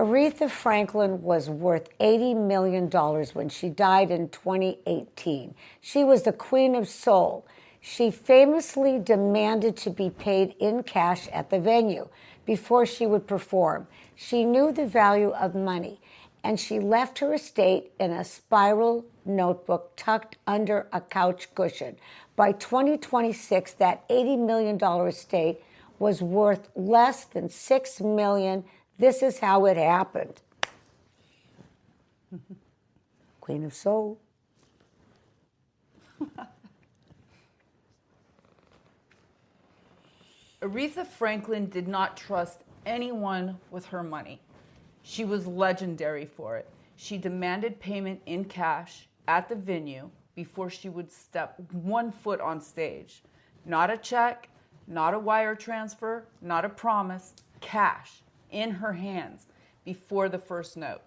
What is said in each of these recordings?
Aretha Franklin was worth $80 million when she died in 2018. She was the queen of soul. She famously demanded to be paid in cash at the venue before she would perform. She knew the value of money, and she left her estate in a spiral notebook tucked under a couch cushion. By 2026, that $80 million estate was worth less than $6 million. This is how it happened. Queen of Soul. Aretha Franklin did not trust anyone with her money. She was legendary for it. She demanded payment in cash at the venue before she would step 1 foot on stage. Not a check, not a wire transfer, not a promise, cash in her hands before the first note.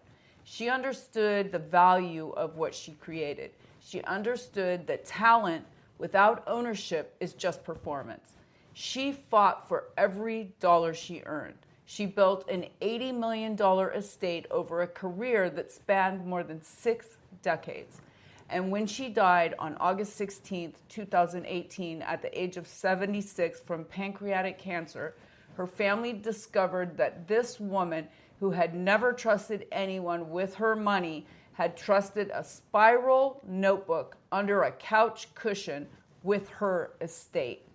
She understood the value of what she created. She understood that talent without ownership is just performance. She fought for every dollar she earned. She built an $80 million estate over a career that spanned more than 6 decades. And when she died on August 16th, 2018, at the age of 76 from pancreatic cancer, her family discovered that this woman, who had never trusted anyone with her money, had trusted a spiral notebook under a couch cushion with her estate.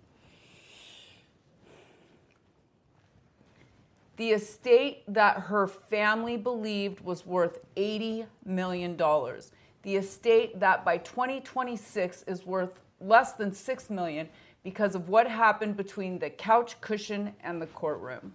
The estate that her family believed was worth $80 million. The estate that by 2026 is worth less than $6 million because of what happened between the couch cushion and the courtroom.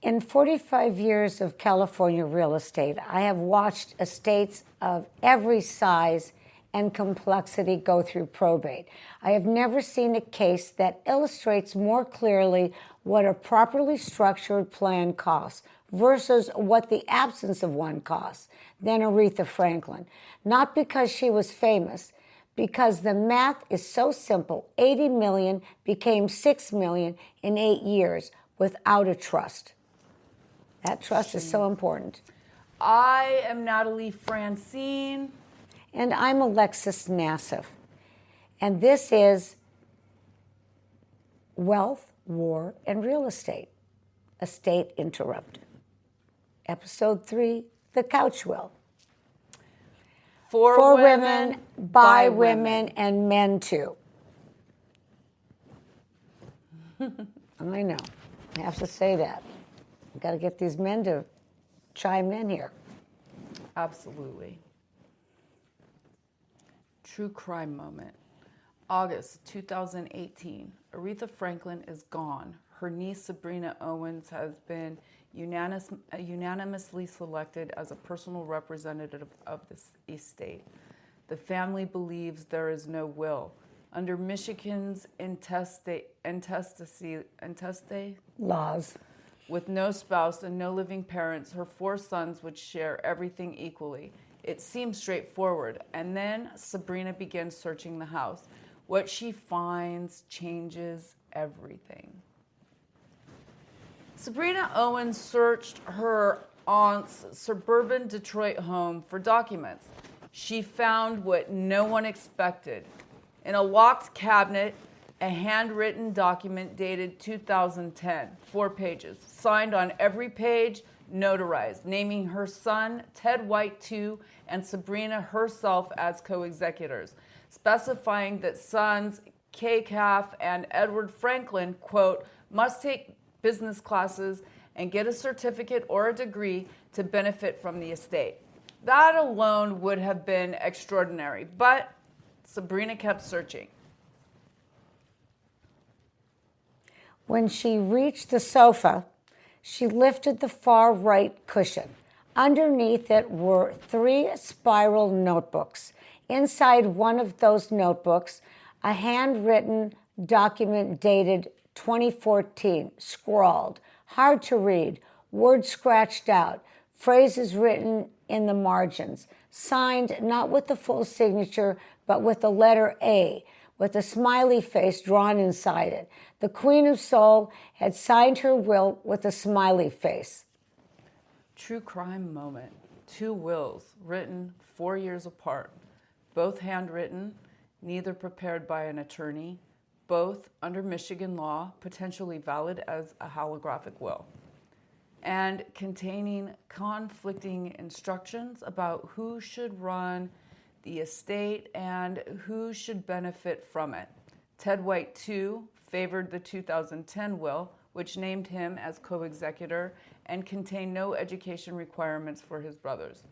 In 45 years of California real estate, I have watched estates of every size and complexity go through probate. I have never seen a case that illustrates more clearly what a properly structured plan costs versus what the absence of one costs than Aretha Franklin. Not because she was famous, because the math is so simple. 80 million became 6 million in 8 years without a trust. That trust is so important. I am Natalie Francine. And I'm Alexis Nassif. And this is Wealth, War, and Real Estate. Estate Interrupted. Episode 3, The Couch Will. For women, by women, and men too. I know. I have to say that. I've got to get these men to chime in here. Absolutely. True crime moment. August 2018. Aretha Franklin is gone. Her niece Sabrina Owens has been unanimously selected as a personal representative of this estate. The family believes there is no will. Under Michigan's intestate Laws. With no spouse and no living parents, her 4 sons would share everything equally. It seems straightforward. And then Sabrina begins searching the house. What she finds changes everything. Sabrina Owens searched her aunt's suburban Detroit home for documents. She found what no one expected. In a locked cabinet, a handwritten document dated 2010, 4 pages, signed on every page, notarized, naming her son, Ted White II, and Sabrina herself as co-executors, specifying that sons Kay Caff and Edward Franklin, quote, must take business classes and get a certificate or a degree to benefit from the estate. That alone would have been extraordinary, but Sabrina kept searching. When she reached the sofa, she lifted the far right cushion. Underneath it were 3 spiral notebooks. Inside one of those notebooks, a handwritten document dated 2014, scrawled, hard to read, words scratched out, phrases written in the margins, signed not with the full signature, but with the letter A, with a smiley face drawn inside it. The Queen of Soul had signed her will with a smiley face. True crime moment. Two wills written 4 years apart, both handwritten, neither prepared by an attorney, both under Michigan law, potentially valid as a holographic will, and containing conflicting instructions about who should run the estate and who should benefit from it. Ted White, too, favored the 2010 will, which named him as co-executor and contained no education requirements for his brothers.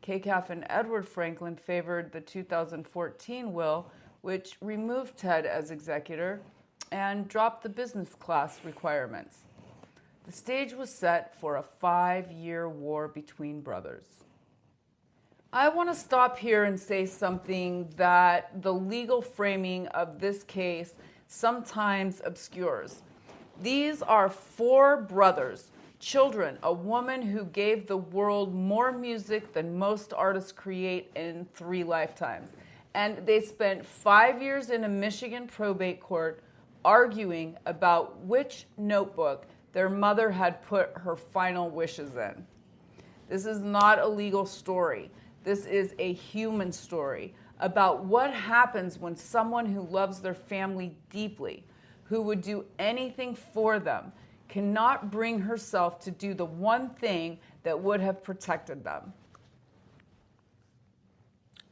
Calf and Edward Franklin favored the 2014 will, which removed Ted as executor and dropped the business class requirements. The stage was set for a 5-year war between brothers. I want to stop here and say something that the legal framing of this case sometimes obscures. These are 4 brothers, children, a woman who gave the world more music than most artists create in 3 lifetimes. And they spent 5 years in a Michigan probate court arguing about which notebook their mother had put her final wishes in. This is not a legal story. This is a human story about what happens when someone who loves their family deeply, who would do anything for them, cannot bring herself to do the one thing that would have protected them.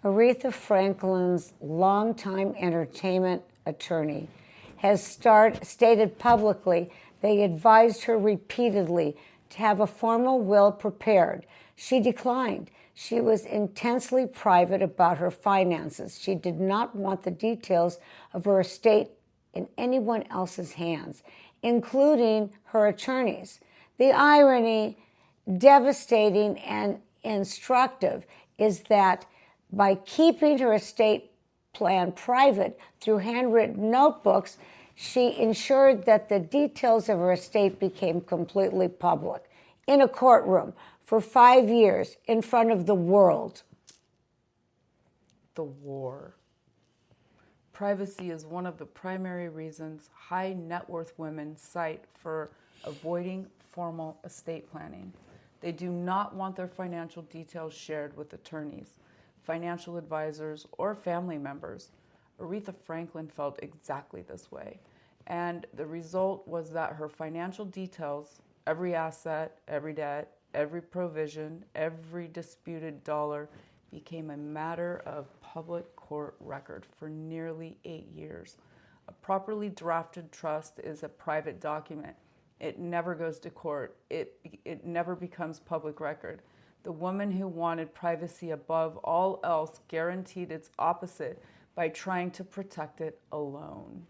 Aretha Franklin's longtime entertainment attorney has stated publicly they advised her repeatedly to have a formal will prepared. She declined. She was intensely private about her finances. She did not want the details of her estate in anyone else's hands, including her attorneys. The irony, devastating and instructive, is that by keeping her estate plan private through handwritten notebooks, she ensured that the details of her estate became completely public in a courtroom for 5 years in front of the world. The war. Privacy is one of the primary reasons high net worth women cite for avoiding formal estate planning. They do not want their financial details shared with attorneys, financial advisors, or family members. Aretha Franklin felt exactly this way. And the result was that her financial details, every asset, every debt, every provision, every disputed dollar, became a matter of public court record for nearly 8 years. A properly drafted trust is a private document. It never goes to court. It never becomes public record. The woman who wanted privacy above all else guaranteed its opposite by trying to protect it alone.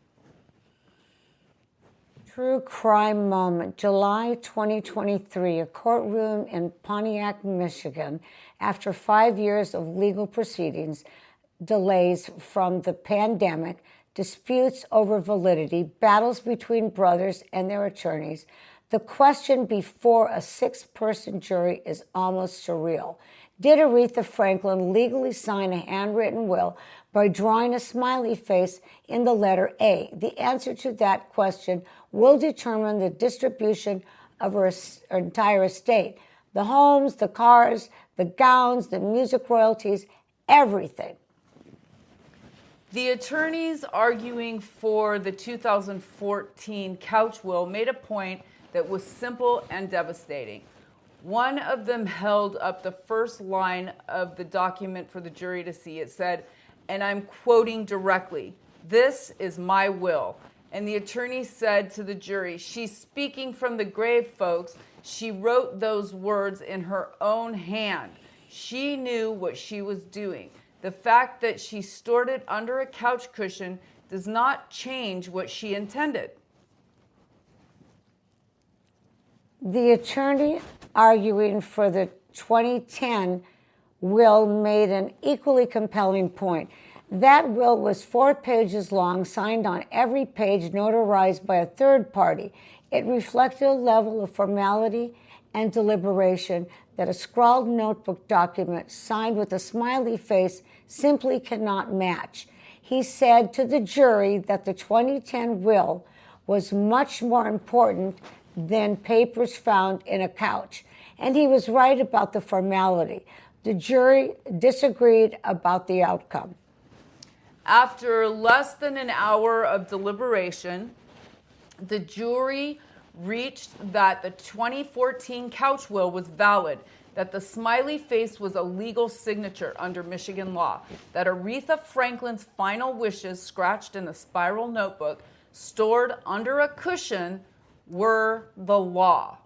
True crime moment, July 2023, a courtroom in Pontiac, Michigan, after 5 years of legal proceedings, delays from the pandemic, disputes over validity, battles between brothers and their attorneys. The question before a 6-person jury is almost surreal. Did Aretha Franklin legally sign a handwritten will by drawing a smiley face in the letter A? The answer to that question will determine the distribution of her entire estate. The homes, the cars, the gowns, the music royalties, everything. The attorneys arguing for the 2014 couch will made a point that was simple and devastating. One of them held up the first line of the document for the jury to see. It said, and I'm quoting directly, "This is my will." And the attorney said to the jury, "She's speaking from the grave, folks. She wrote those words in her own hand. She knew what she was doing. The fact that she stored it under a couch cushion does not change what she intended." The attorney arguing for the 2010 will made an equally compelling point. That will was 4 pages long, signed on every page, notarized by a third party. It reflected a level of formality and deliberation that a scrawled notebook document signed with a smiley face simply cannot match. He said to the jury that the 2010 will was much more important than papers found in a couch. And he was right about the formality. The jury disagreed about the outcome. After less than an hour of deliberation, the jury reached that the 2014 couch will was valid, that the smiley face was a legal signature under Michigan law, that Aretha Franklin's final wishes scratched in a spiral notebook stored under a cushion were the law.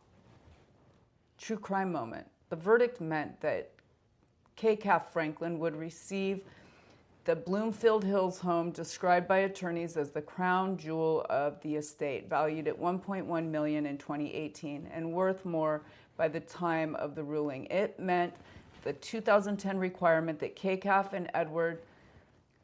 True crime moment. The verdict meant that K-Calf Franklin would receive the Bloomfield Hills home, described by attorneys as the crown jewel of the estate, valued at $1.1 million in 2018 and worth more by the time of the ruling. It meant the 2010 requirement that K-Calf and Edward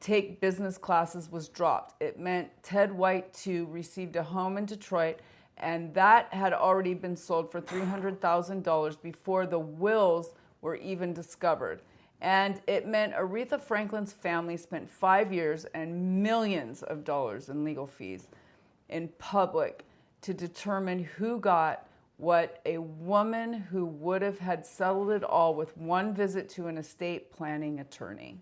take business classes was dropped. It meant Ted White II received a home in Detroit, and that had already been sold for $300,000 before the wills were even discovered. And it meant Aretha Franklin's family spent 5 years and millions of dollars in legal fees in public to determine who got what, a woman who would have had settled it all with one visit to an estate planning attorney.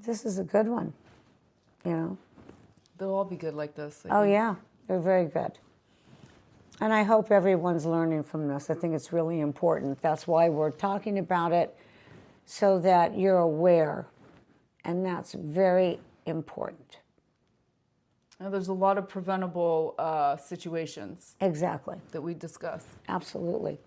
This is a good one, you know. They'll all be good like this. Oh, yeah, they're very good. And I hope everyone's learning from this. I think it's really important. That's why we're talking about it, so that you're aware. And that's very important. Now, there's a lot of preventable situations. Exactly. That we discuss. Absolutely.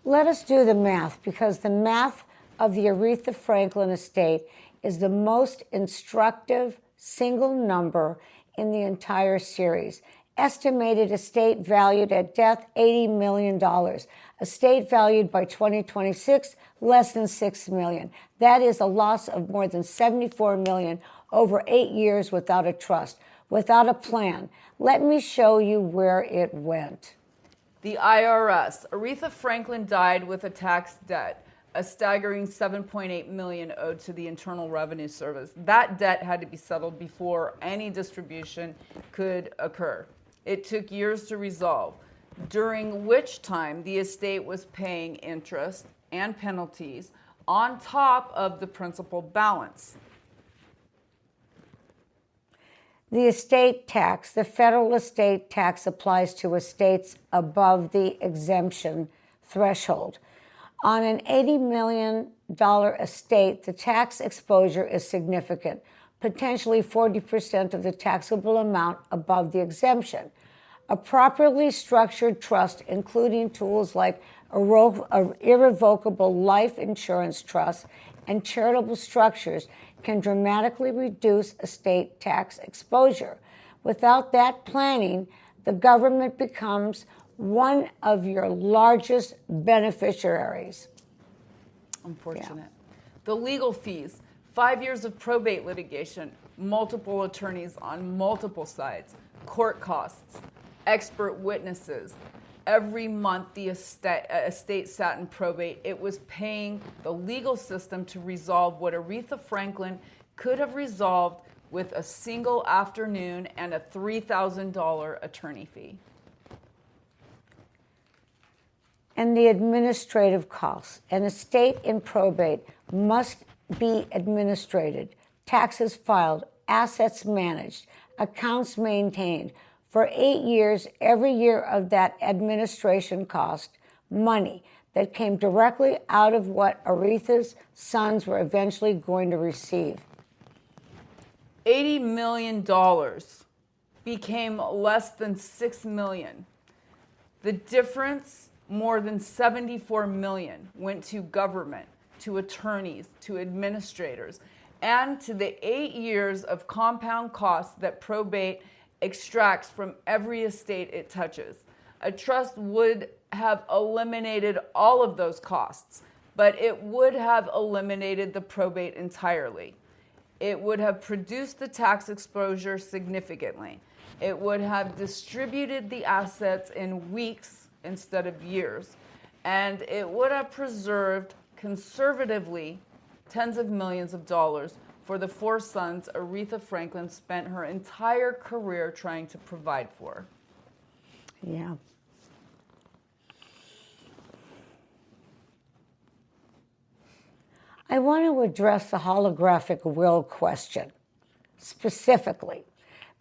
Let us do the math, because the math of the Aretha Franklin estate is the most instructive single number in the entire series. Estimated estate valued at death, $80 million. Estate valued by 2026, less than $6 million. That is a loss of more than $74 million over 8 years without a trust, without a plan. Let me show you where it went. The IRS. Aretha Franklin died with a tax debt, a staggering $7.8 million owed to the Internal Revenue Service. That debt had to be settled before any distribution could occur. It took years to resolve, during which time the estate was paying interest and penalties on top of the principal balance. The estate tax, the federal estate tax, applies to estates above the exemption threshold. On an $80 million estate, the tax exposure is significant, potentially 40% of the taxable amount above the exemption. A properly structured trust, including tools like irrevocable life insurance trusts and charitable structures, can dramatically reduce estate tax exposure. Without that planning, the government becomes one of your largest beneficiaries. Unfortunate. Yeah. The legal fees, 5 years of probate litigation, multiple attorneys on multiple sides, court costs, expert witnesses. Every month the estate sat in probate. It was paying the legal system to resolve what Aretha Franklin could have resolved with a single afternoon and a $3,000 attorney fee. And the administrative costs. An estate in probate must be administrated, taxes filed, assets managed, accounts maintained. For 8 years, every year of that administration cost money that came directly out of what Aretha's sons were eventually going to receive. $80 million became less than $6 million. The difference, more than $74 million, went to government, to attorneys, to administrators, and to the 8 years of compound costs that probate extracts from every estate it touches. A trust would have eliminated all of those costs, but it would have eliminated the probate entirely. It would have reduced the tax exposure significantly. It would have distributed the assets in weeks instead of years, and it would have preserved conservatively tens of millions of dollars for the 4 sons Aretha Franklin spent her entire career trying to provide for. Yeah. I want to address the holographic will question specifically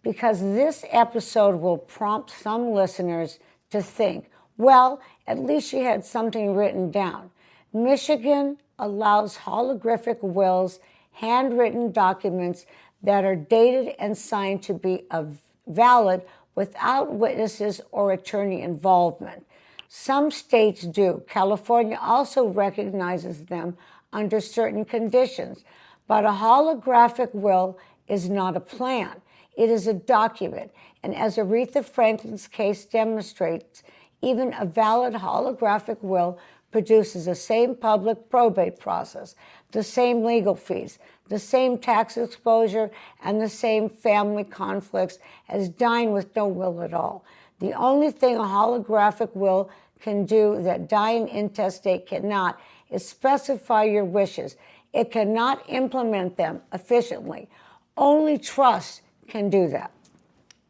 because this episode will prompt some listeners to think, well, at least she had something written down. Michigan allows holographic wills, handwritten documents that are dated and signed to be valid without witnesses or attorney involvement. Some states do. California also recognizes them under certain conditions. But a holographic will is not a plan. It is a document. And as Aretha Franklin's case demonstrates, even a valid holographic will produces the same public probate process, the same legal fees, the same tax exposure, and the same family conflicts as dying with no will at all. The only thing a holographic will can do that dying intestate cannot is specify your wishes. It cannot implement them efficiently. Only trust can do that.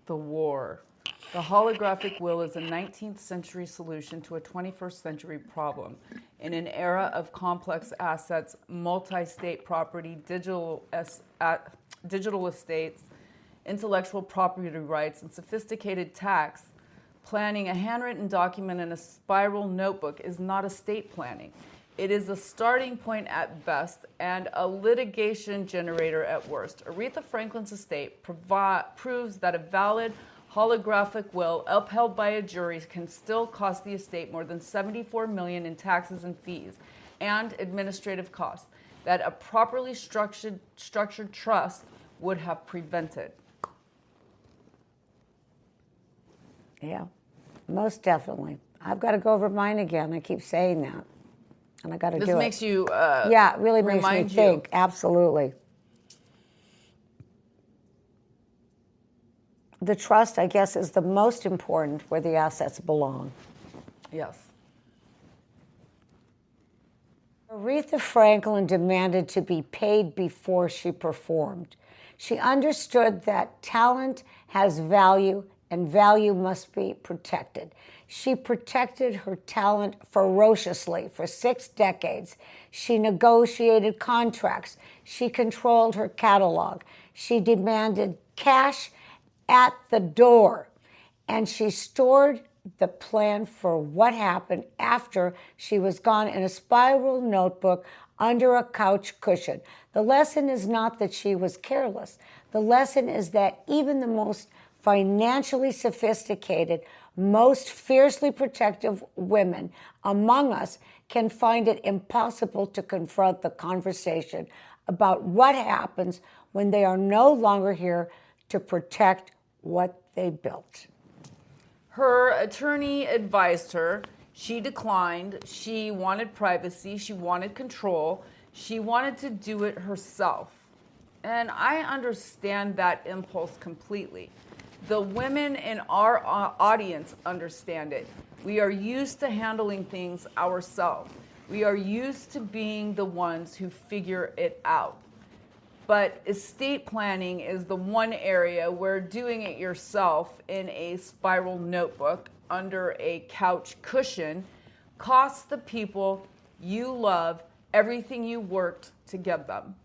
The war. The holographic will is a 19th century solution to a 21st century problem. In an era of complex assets, multi-state property, digital estates, intellectual property rights, and sophisticated tax planning, a handwritten document in a spiral notebook is not estate planning. It is a starting point at best and a litigation generator at worst. Aretha Franklin's estate proves that a valid holographic will upheld by a jury can still cost the estate more than $74 million in taxes and fees and administrative costs that a properly structured trust would have prevented. Yeah, most definitely. I've got to go over mine again. I keep saying that. And I got to do it. This makes you yeah, it really makes me think. Absolutely. The trust, I guess, is the most important where the assets belong. Yes. Aretha Franklin demanded to be paid before she performed. She understood that talent has value and value must be protected. She protected her talent ferociously for 6 decades. She negotiated contracts. She controlled her catalog. She demanded cash at the door. And she stored the plan for what happened after she was gone in a spiral notebook under a couch cushion. The lesson is not that she was careless. The lesson is that even the most financially sophisticated, most fiercely protective women among us can find it impossible to confront the conversation about what happens when they are no longer here to protect what they built. Her attorney advised her. She declined. She wanted privacy. She wanted control. She wanted to do it herself. And I understand that impulse completely. The women in our audience understand it. We are used to handling things ourselves. We are used to being the ones who figure it out. But estate planning is the one area where doing it yourself in a spiral notebook under a couch cushion costs the people you love everything you worked to get them.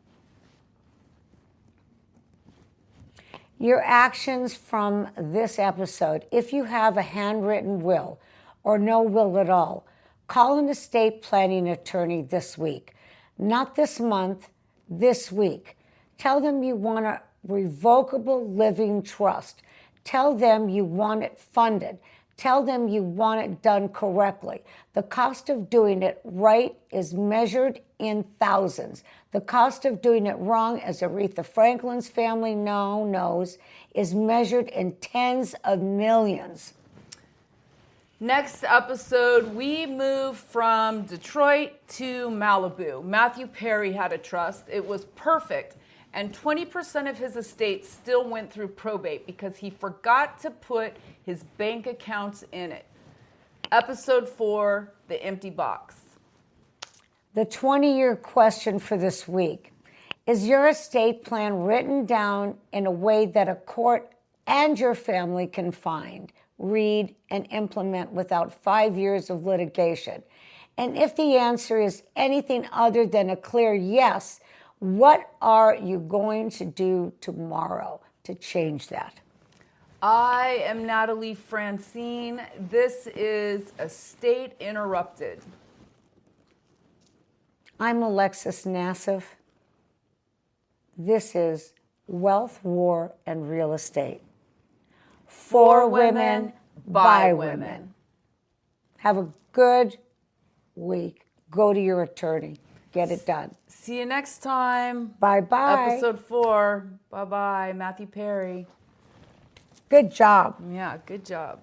Your actions from this episode, if you have a handwritten will or no will at all, call an estate planning attorney this week. Not this month, this week. Tell them you want a revocable living trust. Tell them you want it funded. Tell them you want it done correctly. The cost of doing it right is measured in thousands. The cost of doing it wrong, as Aretha Franklin's family knows, is measured in tens of millions. Next episode, we move from Detroit to Malibu. Matthew Perry had a trust. It was perfect. And 20% of his estate still went through probate because he forgot to put his bank accounts in it. Episode 4, The Empty Box. The 20-year question for this week. Is your estate plan written down in a way that a court and your family can find, read, and implement without 5 years of litigation? And if the answer is anything other than a clear yes, what are you going to do tomorrow to change that? I am Natalie Francine. This is Estate Interrupted. I'm Alexis Nassif. This is Wealth, War, and Real Estate. For women, by women. Have a good week. Go to your attorney. Get it done. See you next time. Bye-bye. Episode 4. Bye-bye. Matthew Perry. Good job. Yeah, good job.